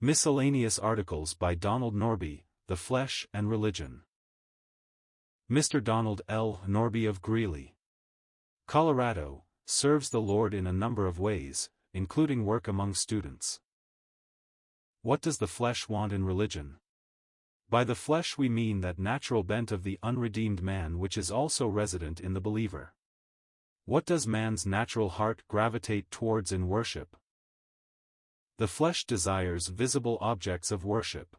Miscellaneous articles by Donald Norbie, The Flesh and Religion. Mr. Donald L. Norbie of Greeley, Colorado, serves the Lord in a number of ways, including work among students. What does the flesh want in religion? By the flesh we mean that natural bent of the unredeemed man which is also resident in the believer. What does man's natural heart gravitate towards in worship? The flesh desires visible objects of worship.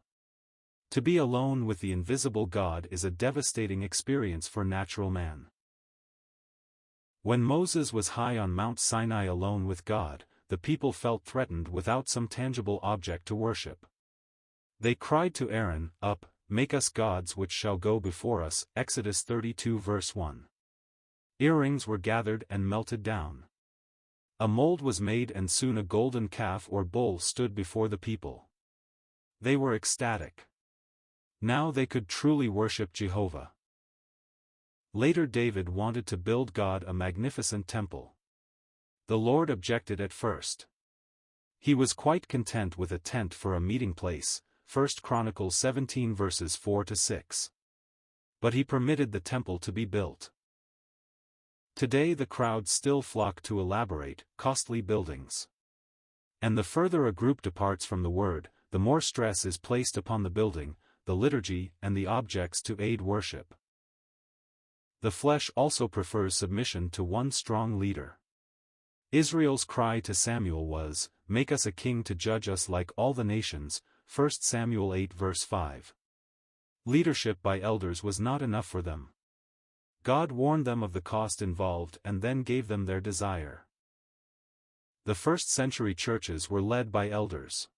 To be alone with the invisible God is a devastating experience for natural man. When Moses was high on Mount Sinai alone with God, the people felt threatened without some tangible object to worship. They cried to Aaron, "Up, make us gods which shall go before us." Exodus 32 verse 1. Earrings were gathered and melted down. A mold was made and soon a golden calf or bull stood before the people. They were ecstatic. Now they could truly worship Jehovah. Later David wanted to build God a magnificent temple. The Lord objected at first. He was quite content with a tent for a meeting place, 1 Chronicles 17 verses 4-6. But he permitted the temple to be built. Today the crowds still flock to elaborate, costly buildings. And the further a group departs from the Word, the more stress is placed upon the building, the liturgy, and the objects to aid worship. The flesh also prefers submission to one strong leader. Israel's cry to Samuel was, "Make us a king to judge us like all the nations," 1 Samuel 8 verse 5. Leadership by elders was not enough for them. God warned them of the cost involved and then gave them their desire. The first-century churches were led by elders.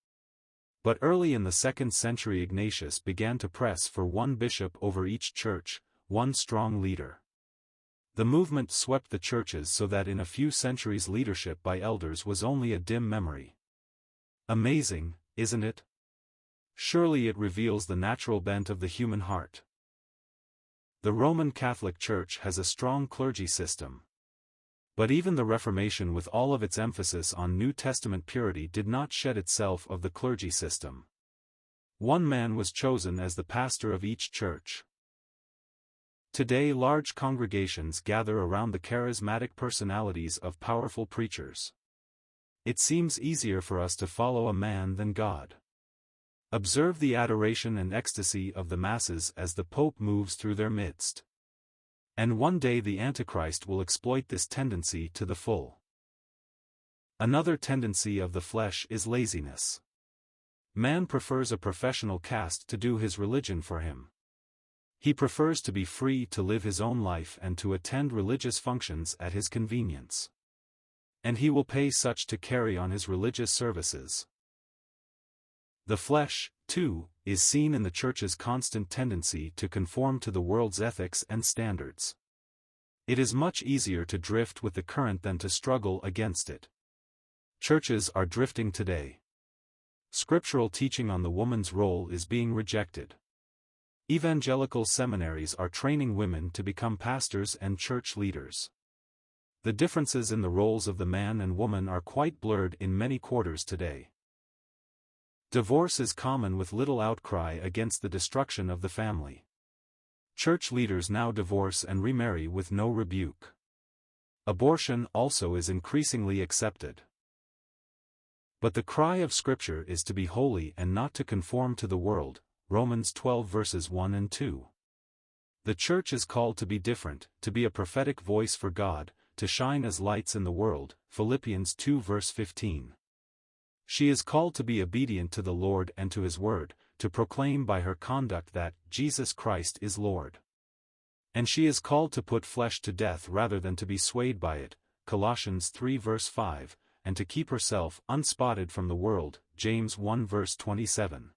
But early in the 2nd century Ignatius began to press for one bishop over each church, one strong leader. The movement swept the churches so that in a few centuries leadership by elders was only a dim memory. Amazing, isn't it? Surely it reveals the natural bent of the human heart. The Roman Catholic Church has a strong clergy system. But even the Reformation with all of its emphasis on New Testament purity did not shed itself of the clergy system. One man was chosen as the pastor of each church. Today large congregations gather around the charismatic personalities of powerful preachers. It seems easier for us to follow a man than God. Observe the adoration and ecstasy of the masses as the Pope moves through their midst. And one day the Antichrist will exploit this tendency to the full. Another tendency of the flesh is laziness. Man prefers a professional caste to do his religion for him. He prefers to be free to live his own life and to attend religious functions at his convenience. And he will pay such to carry on his religious services. The flesh, too, is seen in the Church's constant tendency to conform to the world's ethics and standards. It is much easier to drift with the current than to struggle against it. Churches are drifting today. Scriptural teaching on the woman's role is being rejected. Evangelical seminaries are training women to become pastors and church leaders. The differences in the roles of the man and woman are quite blurred in many quarters today. Divorce is common with little outcry against the destruction of the family. Church leaders now divorce and remarry with no rebuke. Abortion also is increasingly accepted. But the cry of Scripture is to be holy and not to conform to the world, Romans 12 verses 1 and 2. The church is called to be different, to be a prophetic voice for God, to shine as lights in the world, Philippians 2 verse 15. She is called to be obedient to the Lord and to His word, to proclaim by her conduct that Jesus Christ is Lord. And she is called to put flesh to death rather than to be swayed by it, Colossians 3 verse 5, and to keep herself unspotted from the world, James 1 verse 27.